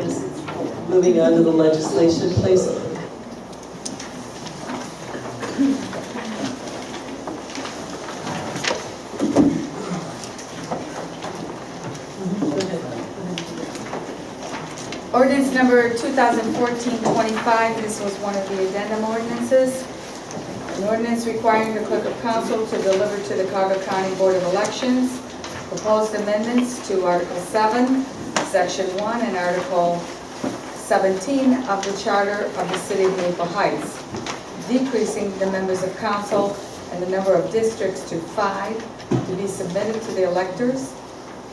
Just moving on to the legislation, please. Ordinance number 2014-25, this was one of the addendum ordinances. An ordinance requiring the clerk of council to deliver to the Cuyahoga County Board of Elections proposed amendments to Article 7, Section 1, and Article 17 of the Charter of the City of Maple Heights, decreasing the members of council and the number of districts to 5 to be submitted to the electors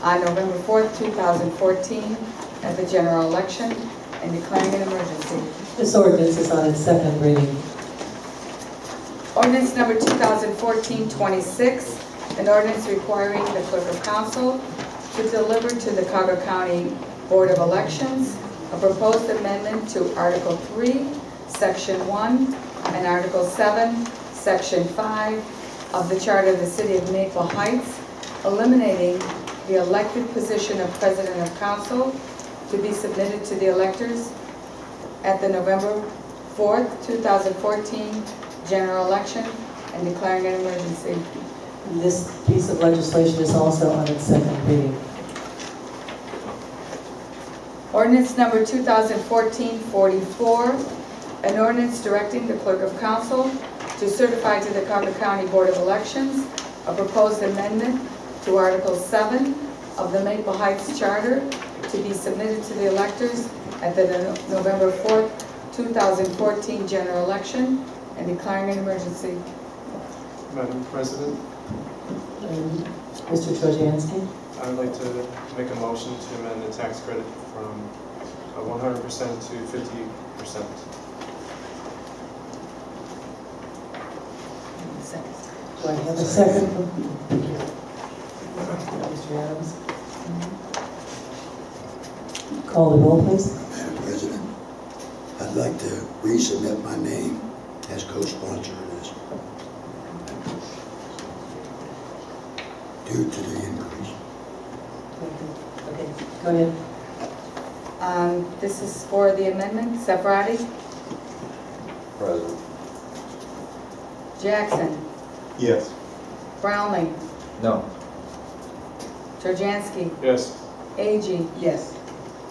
on November 4th, 2014 at the general election and declaring an emergency. This ordinance is on its second reading. Ordinance number 2014-26, an ordinance requiring the clerk of council to deliver to the Cuyahoga County Board of Elections a proposed amendment to Article 3, Section 1, and Article 7, Section 5 of the Charter of the City of Maple Heights, eliminating the elected position of President of Council to be submitted to the electors at the November 4th, 2014 general election and declaring an emergency. This piece of legislation is also on its second reading. Ordinance number 2014-44, an ordinance directing the clerk of council to certify to the Cuyahoga County Board of Elections a proposed amendment to Article 7 of the Maple Heights Charter to be submitted to the electors at the November 4th, 2014 general election and declaring an emergency. Madam President, Mr. Trojansky? I would like to make a motion to amend the tax credit from 100% to 50%. Do I have a second? Mr. Adams? Call the roll, please. Madam President, I'd like to resubmit my name as co-sponsor of this due to the increase. Okay, go ahead. This is for the amendment. Sefrati? President. Jackson? Yes. Brownlee? No. Turjansky? Yes. Agee? Yes.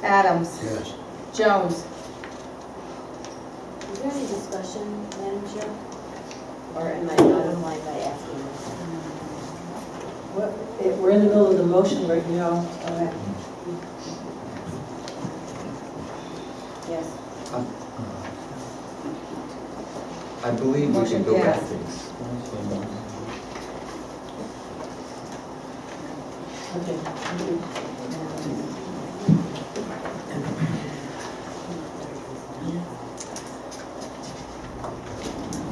Adams? Yes. Jones? Is there any discussion, Madam Chair? Or am I out of line by asking this? We're in the middle of the motion right now. Yes. I believe we Motion can go back. passed. Okay.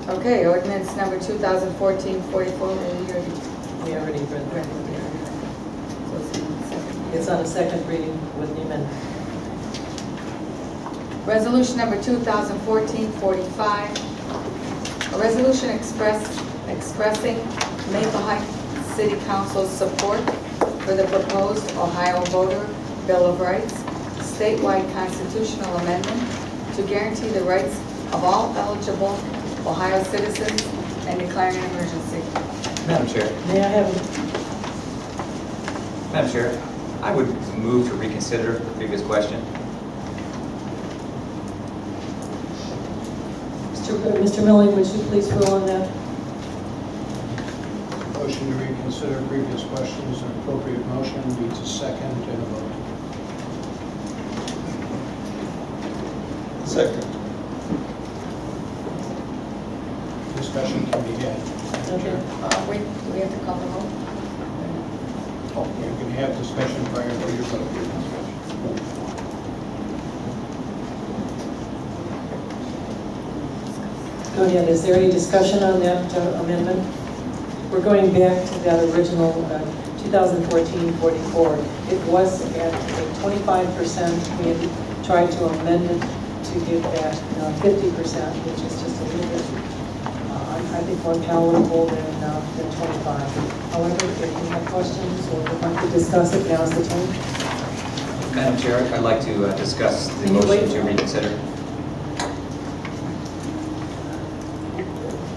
Okay, ordinance number 2014-44. We already read that. It's on a second reading with the amendment. Resolution number 2014-45, a resolution expressing Maple Heights City Council's support for the proposed Ohio Voter Bill of Rights, statewide constitutional amendment to guarantee the rights of all eligible Ohio citizens and declaring an emergency. Madam Chair. May I have, Madam Chair, I would move to reconsider the previous question. Mr. Milling, would you please rule on that? Motion to reconsider previous questions, an appropriate motion needs a second and a vote. Second. Discussion can be had. Okay. Wait, do we have to call the roll? Oh, you can have discussion prior to your vote. Go ahead. Is there any discussion on that amendment? We're going back to that original 2014-44. It was at 25%. We had tried to amend it to give that 50%, which is just a little bit, I think, more palatable than 25. However, if you have questions or would like to discuss it, now's the time. Madam Chair, I'd like to discuss the Can you motion wait? to reconsider.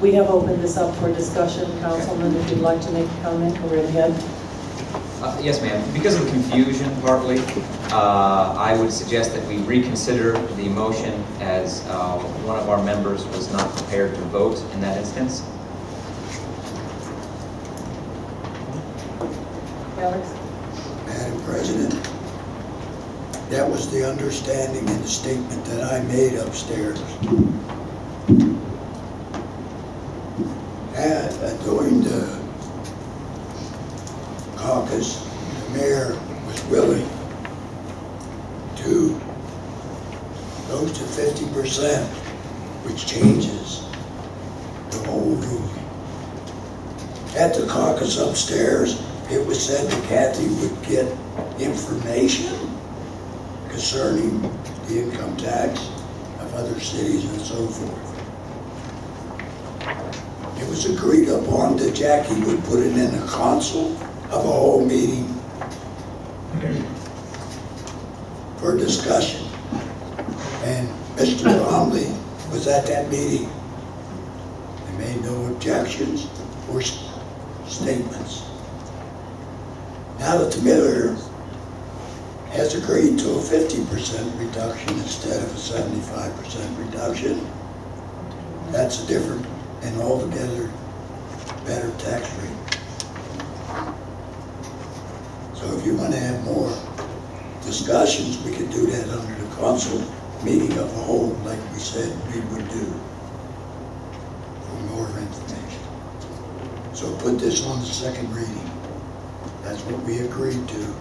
We have opened this up for discussion. Councilman, if you'd like to make a comment, go right ahead. Yes, ma'am. Because of the confusion partly, I would suggest that we reconsider the motion as one of our members was not prepared to vote in that instance. Alex? Madam President, that was the understanding in the statement that I made upstairs. During the caucus, the mayor was willing to go to 50%, which changes the whole ruling. At the caucus upstairs, it was said that Kathy would get information concerning the income tax of other cities and so forth. It was agreed upon that Jackie would put it in a console of a whole meeting for discussion. And Mr. Romley was at that meeting. He made no objections or statements. Now that the mayor has agreed to a 50% reduction instead of a 75% reduction, that's a different and altogether better tax rate. So if you want to have more discussions, we could do that under the council meeting of the whole, like we said we would do, for more information. So put this on the second reading. That's what we agreed to.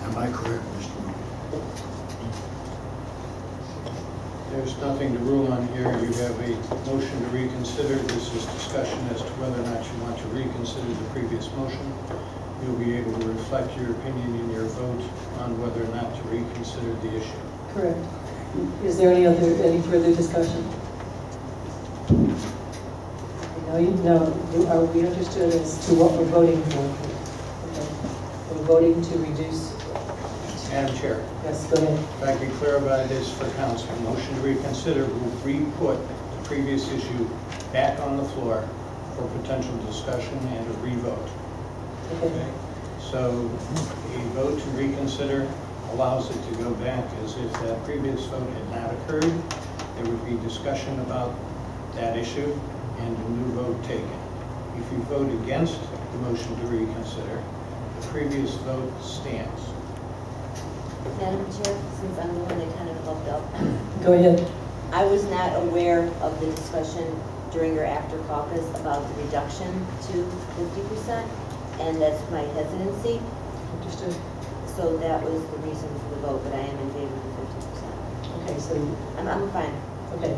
Am I correct, Mr. Moore? There's nothing to rule on here. You have a motion to reconsider. This is discussion as to whether or not you want to reconsider the previous motion. You'll be able to reflect your opinion in your vote on whether or not to reconsider the issue. Correct. Is there any further discussion? Are we understood as to what we're voting for? Okay. We're voting to reduce. Madam Chair, Yes, go ahead. if I can be clear about this for council, motion to reconsider will re-put the previous issue back on the floor for potential discussion and a re-vote. Okay. So a vote to reconsider allows it to go back as if that previous vote had not occurred. There would be discussion about that issue and a new vote taken. If you vote against the motion to reconsider, the previous vote stands. Madam Chair, since I'm the one that kind of helped out, Go ahead. I was not aware of the discussion during or after caucus about the reduction to 50%, and that's my hesitancy. Understood. So that was the reason for the vote, but I am in favor of the 50%. Okay, so, I'm fine. okay.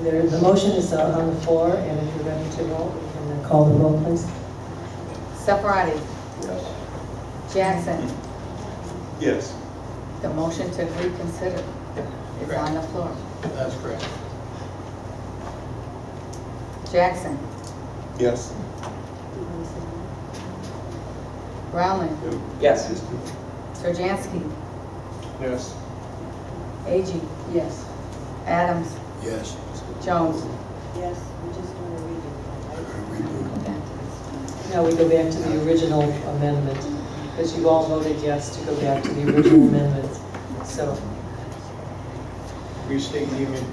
The motion is on the floor, and if you're ready to vote, we can call the roll, please. Sephardi, Yes. Jackson, Yes. the motion to reconsider is on the floor. That's correct. Jackson, Yes. Brownlee, Yes. Serjansky, Yes. Agee, yes. Adams, Yes. Jones. Yes, we just want to read it. Now we go back to the original amendment, because you all voted yes to go back to the original amendment. So, Restate the amendment,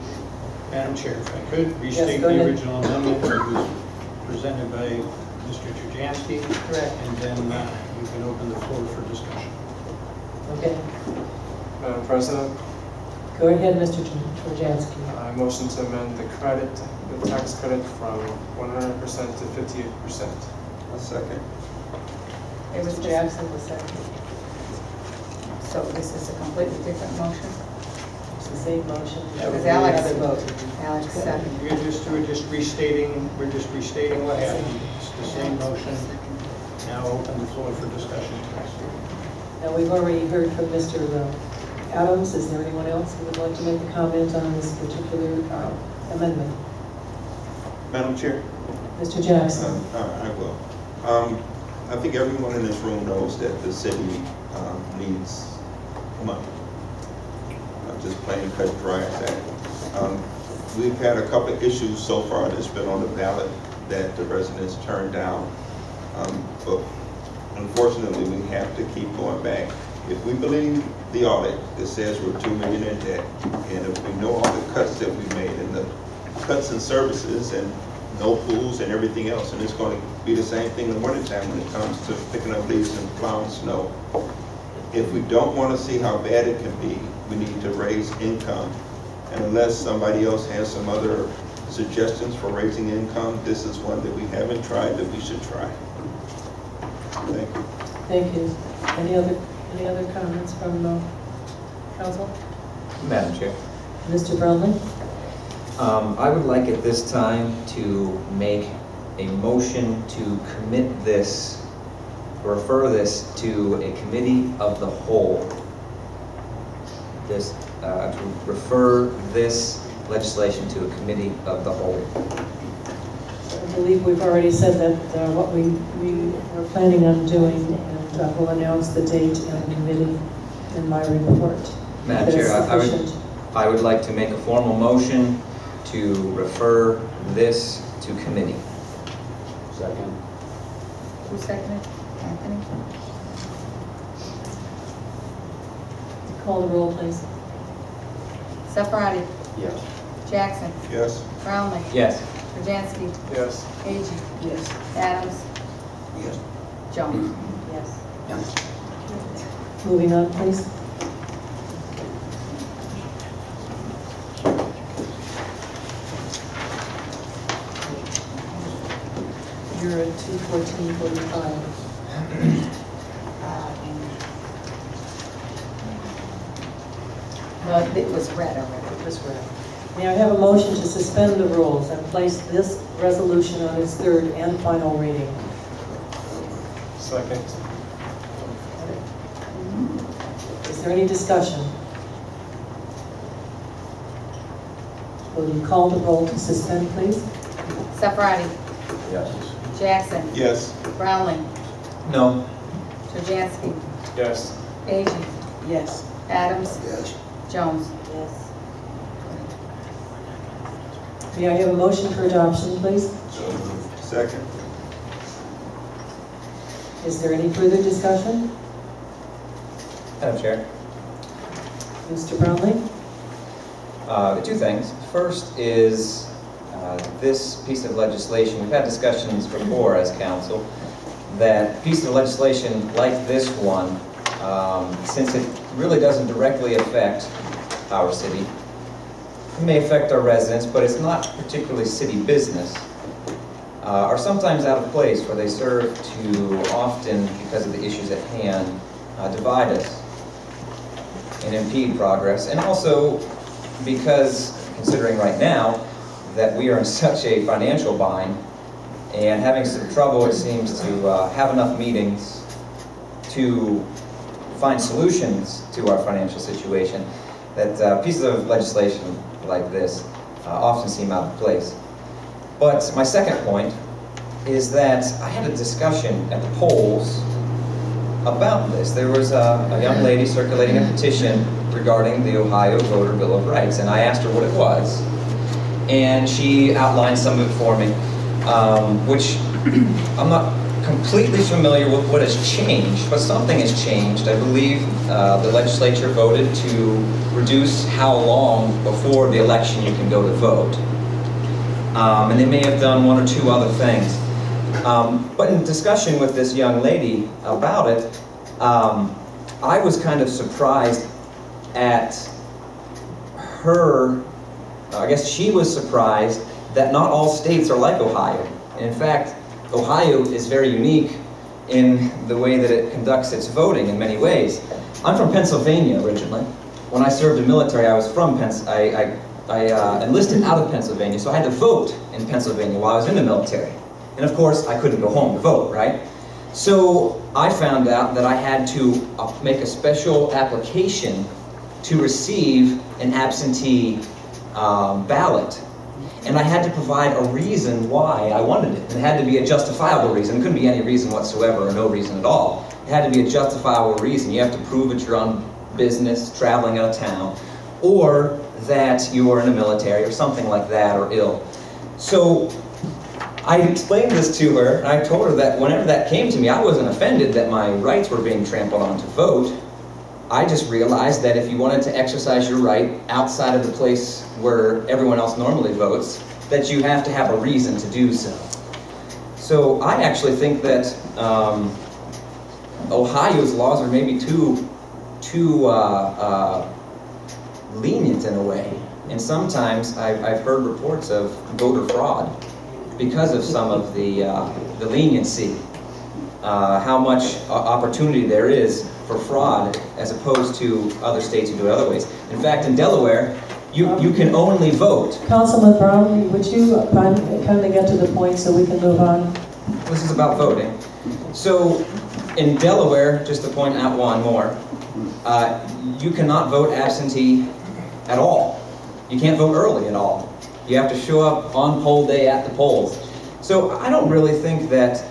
Madam Chair, if I could, restate go the ahead. original amendment that was presented by Mr. Terjansky. correct. And then you can open the floor for discussion. Okay. Madam President, Go ahead, Mr. Trojansky. I motion to amend the tax credit from 100% to 58%. A second. It was Mr. Jackson, the second. So this is a completely different motion? It's the same motion. That was would be Alex. Another vote. Alex second. We're just restating what happened. It's the same motion. Now open the floor for discussion. Now, we've already heard from Mr. Adams. Is there anyone else who would like to make a comment on this particular amendment? Madam Chair, Mr. Jackson? I will. I think everyone in this room knows that the city needs money. Just plain cut dry as that. We've had a couple of issues so far that's been on the ballot that the residents turned down. But unfortunately, we have to keep going back. If we believe the audit that says we're $2 million in debt, and if we know all the cuts that we made and the cuts in services and no pools and everything else, and it's going to be the same thing in the wintertime when it comes to picking up leaves and plowing snow. If we don't want to see how bad it can be, we need to raise income. And unless somebody else has some other suggestions for raising income, this is one that we haven't tried that we should try. Thank you. Thank you. Any other comments from council? Madam Chair. Mr. Brownlee? I would like at this time to make a motion to commit this, refer this to a committee of the whole. To refer this legislation to a committee of the whole. I believe we've already said that what we are planning on doing, and we'll announce the date in committee in my report. Madam Chair, I would like to make a formal motion to refer this to committee. Second. Who seconded? Anthony? Call the roll, please. Safrani? Yes. Jackson? Yes? Brownlee? Yes. Urbanski? Yes. Agee? Yes. Adams? Yes. Jones? Yes. Moving on, please. You're at 214:45. No, it was read already. It was read. May I have a motion to suspend the rules and place this resolution on its third and final reading? Second. Is there any discussion? Will you call the roll to suspend, please? Safrani? Yes. Jackson? Yes? Brownlee? No. Urbanski? Yes. Agee? Yes. Adams? Yes. Jones? Yes. May I have a motion for adoption, please? So moved. Second? Is there any further discussion? Madam Chair. Mr. Brownlee? Two things. First is this piece of legislation. We've had discussions before as council that piece of legislation like this one, since it really doesn't directly affect our city, it may affect our residents, but it's not particularly city business, are sometimes out of place where they serve to often, because of the issues at hand, divide us and impede progress. And also because, considering right now, that we are in such a financial bind and having some trouble, it seems, to have enough meetings to find solutions to our financial situation, that pieces of legislation like this often seem out of place. But my second point is that I had a discussion at the polls about this. There was a young lady circulating a petition regarding the Ohio Voter Bill of Rights, and I asked her what it was. And she outlined some of it for me, which I'm not completely familiar with what has changed, but something has changed. I believe the legislature voted to reduce how long before the election you can go to vote. And they may have done one or two other things. But in discussion with this young lady about it, I was kind of surprised at her. I guess she was surprised that not all states are like Ohio. And in fact, Ohio is very unique in the way that it conducts its voting in many ways. I'm from Pennsylvania originally. When I served in the military, I was from I enlisted out of Pennsylvania, so I had to vote in Pennsylvania while I was in the military. And of course, I couldn't go home to vote, right? So I found out that I had to make a special application to receive an absentee ballot. And I had to provide a reason why I wanted it. It had to be a justifiable reason. It couldn't be any reason whatsoever or no reason at all. It had to be a justifiable reason. You have to prove that you're on business, traveling out of town, or that you're in the military or something like that, or ill. So I explained this to her, and I told her that whenever that came to me, I wasn't offended that my rights were being trampled on to vote. I just realized that if you wanted to exercise your right outside of the place where everyone else normally votes, that you have to have a reason to do so. So I actually think that Ohio's laws are maybe too lenient in a way. And sometimes I've heard reports of voter fraud because of some of the leniency, how much opportunity there is for fraud as opposed to other states who do it other ways. In fact, in Delaware, you can only vote. Councilman Brown, would you kind of get to the point so we can move on? This is about voting. So in Delaware, just to point out one more, you cannot vote absentee at all. You can't vote early at all. You have to show up on poll day at the polls. So I don't really think that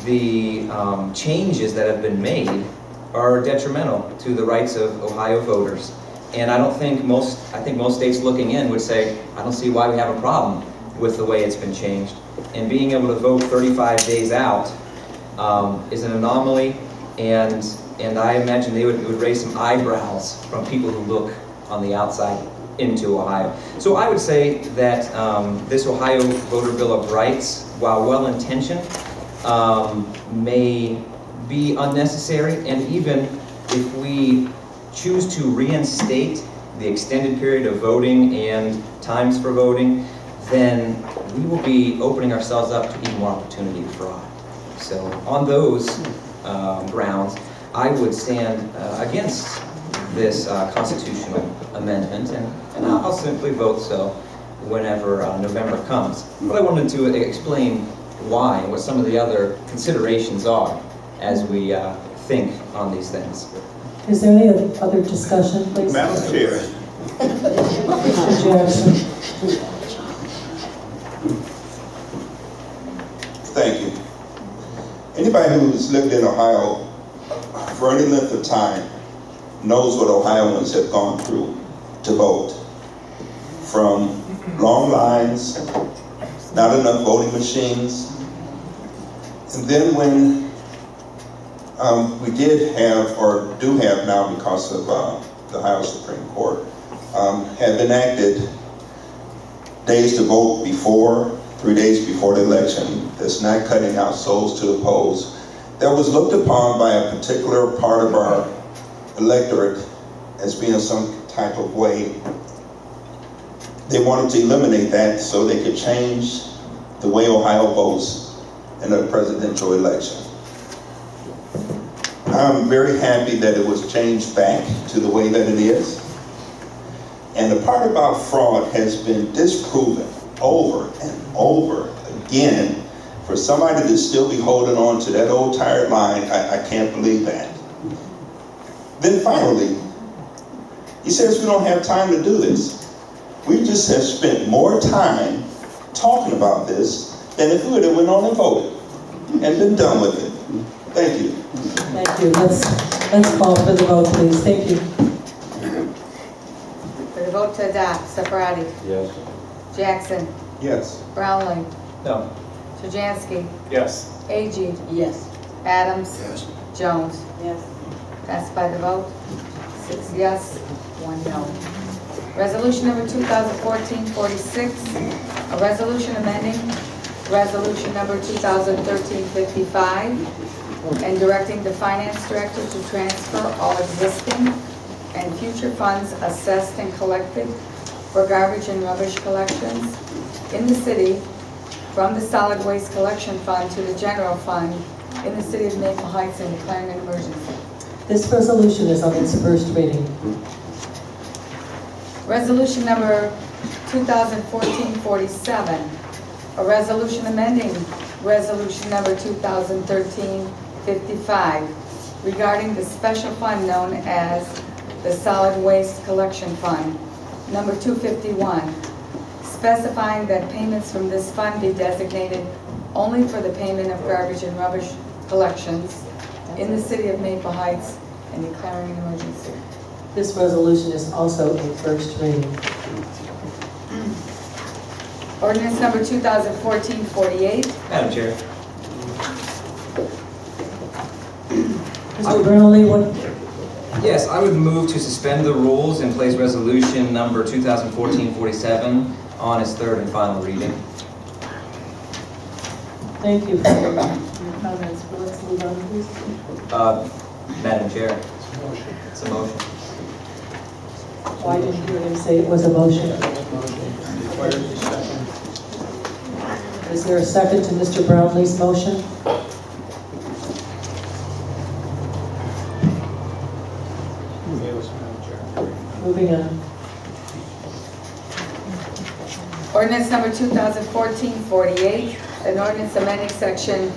the changes that have been made are detrimental to the rights of Ohio voters. And I think most states looking in would say, I don't see why we have a problem with the way it's been changed. And being able to vote 35 days out is an anomaly, and I imagine it would raise some eyebrows from people who look on the outside into Ohio. So I would say that this Ohio Voter Bill of Rights, while well-intentioned, may be unnecessary, and even if we choose to reinstate the extended period of voting and times for voting, then we will be opening ourselves up to even more opportunity for fraud. So on those grounds, I would stand against this constitutional amendment, and I'll simply vote so whenever November comes. But I wanted to explain why and what some of the other considerations are as we think on these things. Is there any other discussion, please? Madam Chair. Mr. Jackson. Thank you. Anybody who's lived in Ohio for any length of time knows what Ohioans have gone through to vote. From long lines, not enough voting machines, and then when we did have, or do have now because of the Ohio Supreme Court, have enacted days to vote before, 3 days before the election, that's not cutting out souls to the polls, that was looked upon by a particular part of our electorate as being some type of way. They wanted to eliminate that so they could change the way Ohio votes in a presidential election. I'm very happy that it was changed back to the way that it is. And the part about fraud has been disproven over and over again. For somebody to still be holding on to that old tired line, I can't believe that. Then finally, he says we don't have time to do this. We just have spent more time talking about this than if we would have went on and voted and been done with it. Thank you. Thank you. Let's call for the vote, please. Thank you. For the vote to adopt, Sephardi, Yes. Jackson, Yes. Brownlee, No. Tujansky, Yes. Agee, Yes. Adams, Yes. Jones. Yes. Passed by the vote, 6 yes, 1 no. Resolution number 2014-46, a resolution amending resolution number 2013-55, and directing the finance director to transfer all existing and future funds assessed and collected for garbage and rubbish collections in the city from the solid waste collection fund to the general fund in the city of Maple Heights and declaring an emergency. This resolution is on its first reading. Resolution number 2014-47, a resolution amending resolution number 2013-55 regarding the special fund known as the Solid Waste Collection Fund, number 251, specifying that payments from this fund be designated only for the payment of garbage and rubbish collections in the city of Maple Heights and declaring an emergency. This resolution is also a first reading. Ordinance number 2014-48. Madam Chair. Mr. Brownlee, what, Yes, I would move to suspend the rules and place resolution number 2014-47 on its third and final reading. thank you for your comments, but let's move on, please. Madam Chair, Motion. it's a motion. Why didn't you hear him say it was a motion? Requires a second. Is there a second to Mr. Brownlee's motion? Yes, Madam Chair. Moving on. Ordinance number 2014-48, an ordinance amending section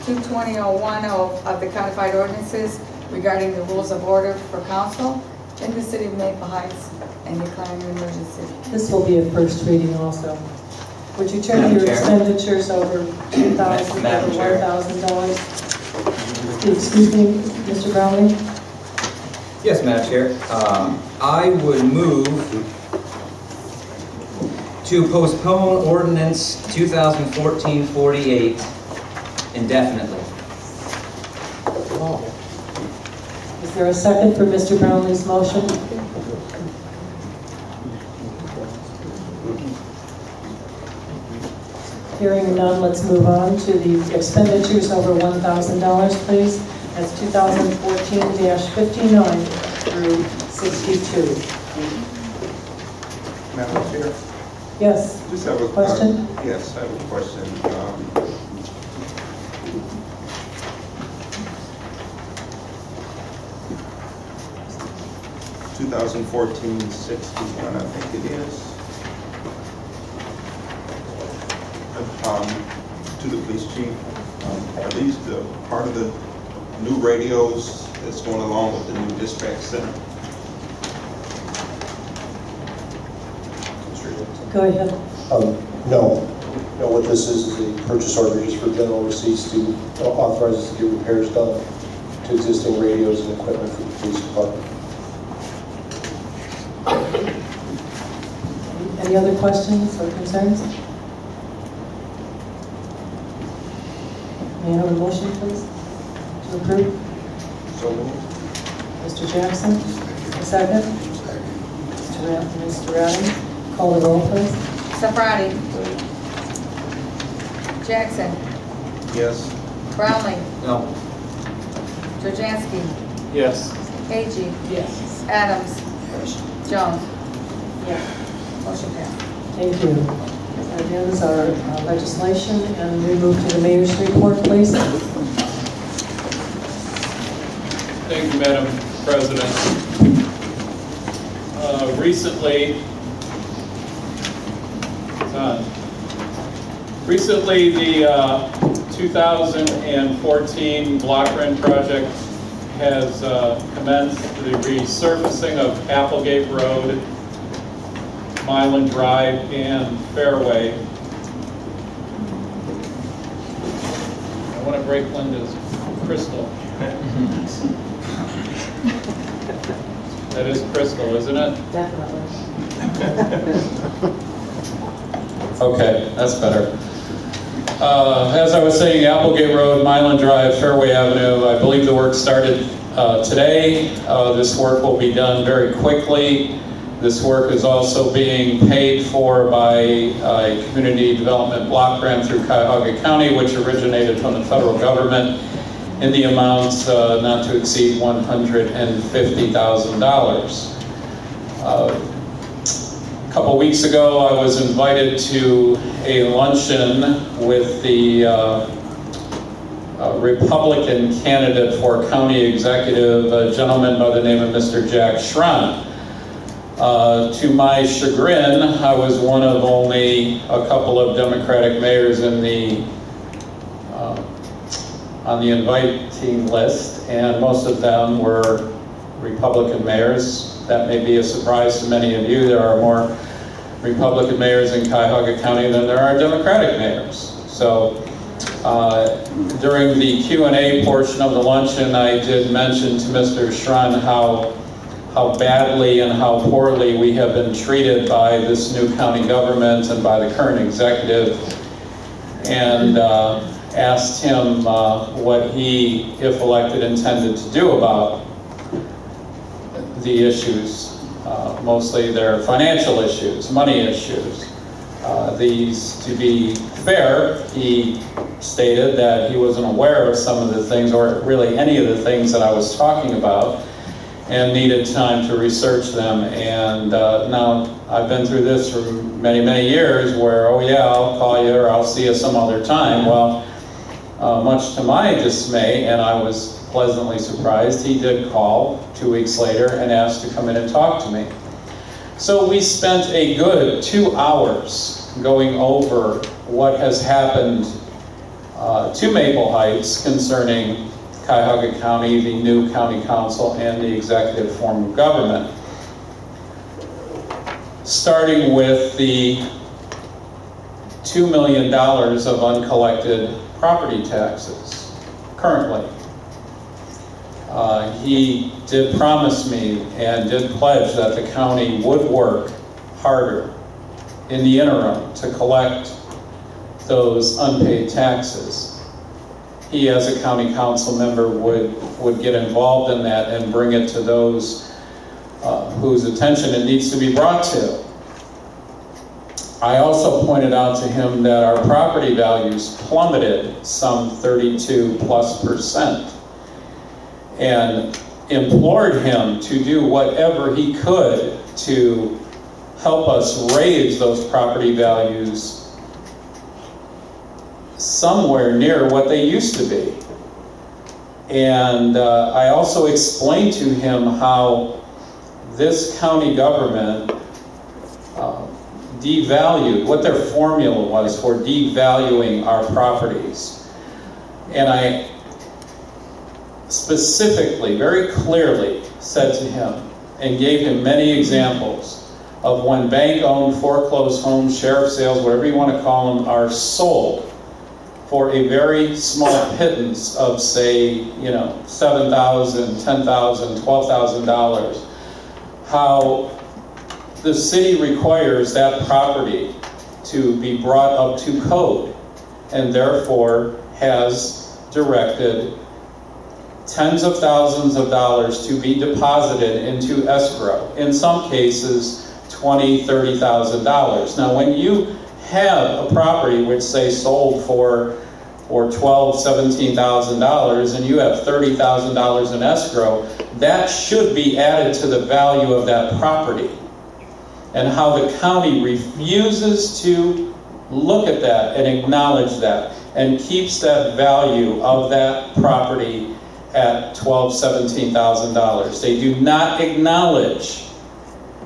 220.01 of the codified ordinances regarding the rules of order for council in the city of Maple Heights and declaring an emergency. This will be a first reading also. Would you turn Madam your Chair. expenditures over $2,000, Madam Chair. $1,000? Excuse me, Mr. Brownlee? Yes, Madam Chair. I would move to postpone ordinance 2014-48 indefinitely. Is there a second for Mr. Brownlee's motion? Hearing none, let's move on to the expenditures over $1,000, please. That's 2014-59 through 62. Madam Chair, Yes, just have a Question? Yes, I have a question. 2014-61, I think it is. To the police chief, are these the part of the new radios that's going along with the new dispatch center? go ahead. No. No, what this is a purchase order just for general receipts to authorize us to get repairs done to existing radios and equipment for the police department. Any other questions or concerns? May I have a motion, please, to approve? So moved. Mr. Jackson, a second. Mr. Adams, call the roll, please. Safrani? Jackson? Yes. Brownlee? No. Jordanski? Yes. Agee? Yes. Adams? Jones? Yes. Motion passed. Thank you. That ends our legislation, and we move to the mayor's report, please. Thank you, Madam President. Recently, the 2014 block grant project has commenced the resurfacing of Applegate Road, Mylan Drive, and Fairway. I want to break Linda's crystal. That is crystal, isn't it? Definitely. Okay, that's better. As I was saying, Applegate Road, Mylan Drive, Fairway Avenue, I believe the work started today. This work will be done very quickly. This work is also being paid for by a community development block grant through Cuyahoga County, which originated from the federal government in the amount not to exceed $150,000. A couple weeks ago, I was invited to a luncheon with the Republican candidate for county executive, a gentleman by the name of Mr. Jack Schron. To my chagrin, I was one of only a couple of Democratic mayors in the on the inviting list, and most of them were Republican mayors. That may be a surprise to many of you. There are more Republican mayors in Cuyahoga County than there are Democratic mayors. So during the Q&A portion of the luncheon, I did mention to Mr. Schron how how badly and how poorly we have been treated by this new county government and by the current executive, and asked him what he, if elected, intended to do about the issues, mostly their financial issues, money issues. These, to be fair, he stated that he wasn't aware of some of the things, or really any of the things that I was talking about, and needed time to research them. And now I've been through this for many, many years where, oh yeah, I'll call you or I'll see you some other time. Well, much to my dismay, and I was pleasantly surprised, he did call 2 weeks later and asked to come in and talk to me. So we spent a good 2 hours going over what has happened to Maple Heights concerning Cuyahoga County, the new county council, and the executive form of government. Starting with the $2 million of uncollected property taxes currently. He did promise me and did pledge that the county would work harder in the interim to collect those unpaid taxes. He, as a county council member, would get involved in that and bring it to those whose attention it needs to be brought to. I also pointed out to him that our property values plummeted some 32+%, and implored him to do whatever he could to help us raise those property values somewhere near what they used to be. And I also explained to him how this county government devalued, what their formula was for devaluing our properties. And I specifically, very clearly said to him and gave him many examples of when bank-owned, foreclosed homes, sheriff sales, whatever you want to call them, are sold for a very small pittance of, say, $7,000, $10,000, $12,000, how the city requires that property to be brought up to code, and therefore has directed tens of thousands of dollars to be deposited into escrow. In some cases, $20,000, $30,000. Now, when you have a property which, say, sold for $12,000, $17,000, and you have $30,000 in escrow, that should be added to the value of that property. And how the county refuses to look at that and acknowledge that, and keeps that value of that property at $12,000, $17,000. They do not acknowledge.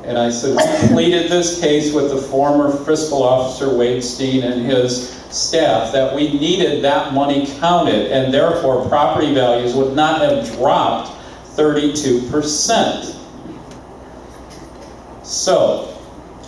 And I said, we pleaded this case with the former fiscal officer, Wade Steen, and his staff, that we needed that money counted, and therefore property values would not have dropped 32%. So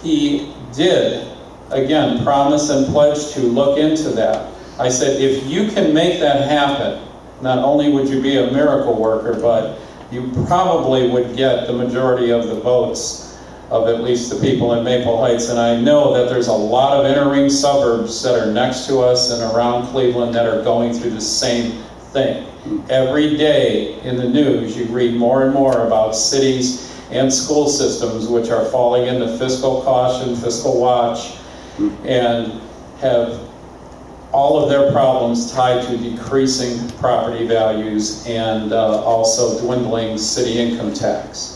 he did, again, promise and pledge to look into that. I said, if you can make that happen, not only would you be a miracle worker, but you probably would get the majority of the votes of at least the people in Maple Heights. And I know that there's a lot of inner-ring suburbs that are next to us and around Cleveland that are going through the same thing. Every day in the news, you read more and more about cities and school systems which are falling into fiscal caution, fiscal watch, and have all of their problems tied to decreasing property values and also dwindling city income tax.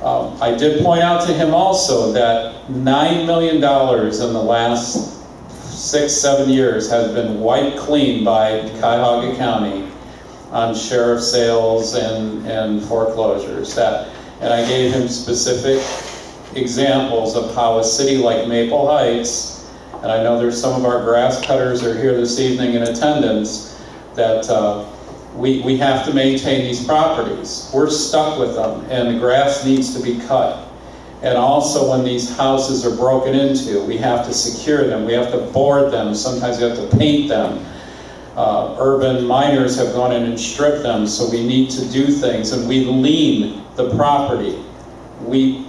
I did point out to him also that $9 million in the last 6-7 years has been wiped clean by Cuyahoga County on sheriff sales and foreclosures. And I gave him specific examples of how a city like Maple Heights, and I know there's some of our grass cutters are here this evening in attendance, that we have to maintain these properties. We're stuck with them, and the grass needs to be cut. And also when these houses are broken into, we have to secure them, we have to board them, sometimes we have to paint them. Urban miners have gone in and stripped them, so we need to do things, and we lien the property we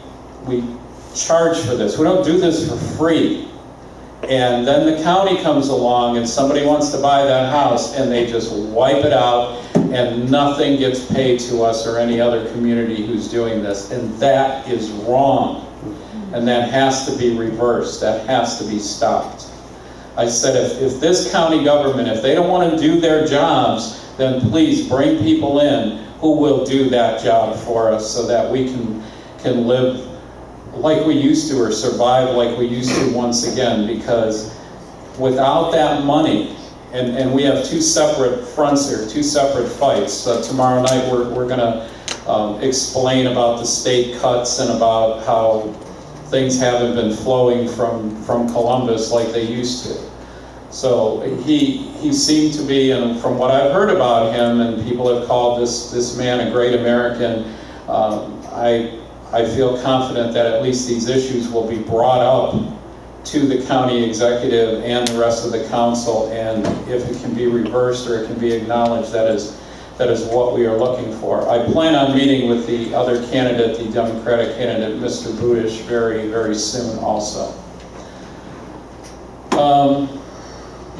charge for this. We don't do this for free. And then the county comes along and somebody wants to buy that house and they just wipe it out and nothing gets paid to us or any other community who's doing this. And that is wrong. And that has to be reversed. That has to be stopped. I said, if this county government, if they don't want to do their jobs, then please bring people in who will do that job for us so that we can live like we used to or survive like we used to once again. Because without that money, and we have two separate fronts here, two separate fights. Tomorrow night we're going to explain about the state cuts and about how things haven't been flowing from Columbus like they used to. So he seemed to be, and from what I've heard about him, and people have called this man a great American, I feel confident that at least these issues will be brought up to the county executive and the rest of the council, and if it can be reversed or it can be acknowledged, that is what we are looking for. I plan on meeting with the other candidate, the Democratic candidate, Mr. Budish, very, very soon also.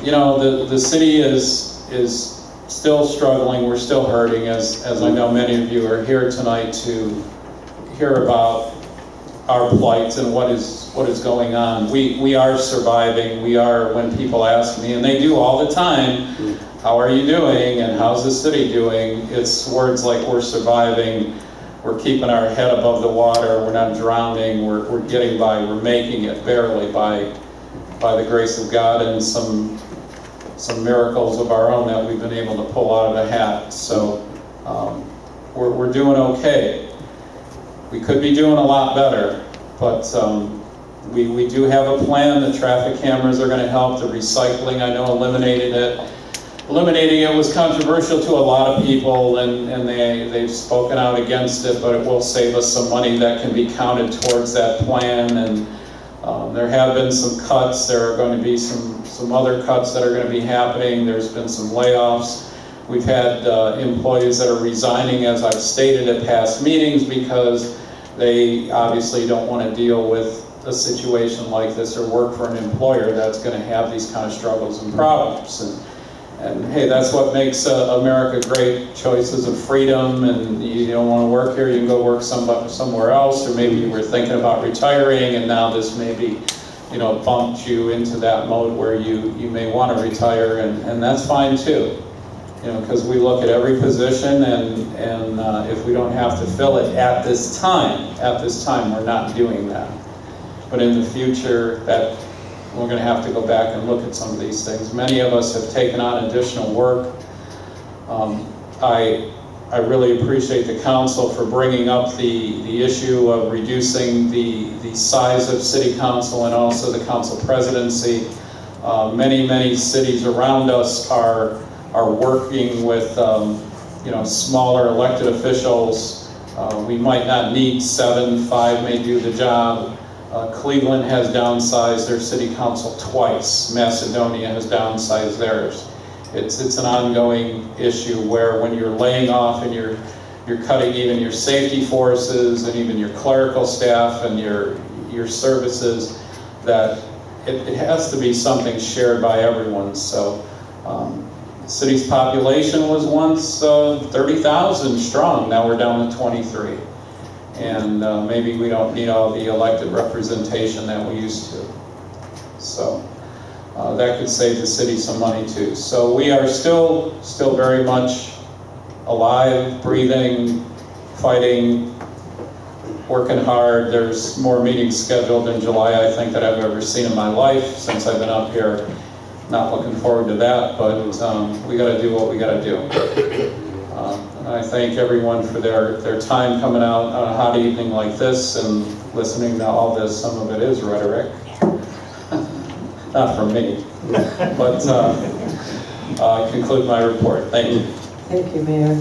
You know, the city is still struggling. We're still hurting, as I know many of you are here tonight to hear about our plight and what is going on. We are surviving. We are, when people ask me, and they do all the time, how are you doing and how's the city doing? It's words like we're surviving, we're keeping our head above the water, we're not drowning, we're getting by, we're making it barely by the grace of God and some miracles of our own that we've been able to pull out of a hat. So we're doing okay. We could be doing a lot better, but we do have a plan. The traffic cameras are going to help. The recycling, I know, eliminating it was controversial to a lot of people, and they've spoken out against it, but it will save us some money that can be counted towards that plan. And there have been some cuts. There are going to be some other cuts that are going to be happening. There's been some layoffs. We've had employees that are resigning, as I've stated at past meetings, because they obviously don't want to deal with a situation like this or work for an employer that's going to have these kind of struggles and problems. And hey, that's what makes America great. Choices of freedom, and you don't want to work here, you can go work somewhere else, or maybe you were thinking about retiring and now this maybe, bumped you into that mode where you may want to retire, and that's fine too. Because we look at every position, and if we don't have to fill it at this time, we're not doing that. But in the future, that we're going to have to go back and look at some of these things. Many of us have taken on additional work. I really appreciate the council for bringing up the issue of reducing the size of city council and also the council presidency. Many cities around us are working with smaller elected officials. We might not need 7, 5 may do the job. Cleveland has downsized their city council twice. Macedonia has downsized theirs. It's an ongoing issue where when you're laying off and you're cutting even your safety forces and even your clerical staff and your services, that it has to be something shared by everyone. So the city's population was once 30,000 strong. Now we're down to 23. And maybe we don't need all the elected representation that we used to. So that could save the city some money too. So we are still very much alive, breathing, fighting, working hard. There's more meetings scheduled in July, I think, that I've ever seen in my life since I've been up here. Not looking forward to that, but we got to do what we got to do. I thank everyone for their time coming out on a hot evening like this and listening to all this. Some of it is rhetoric. Not from me. But I conclude my report. Thank you. Thank you, Mayor.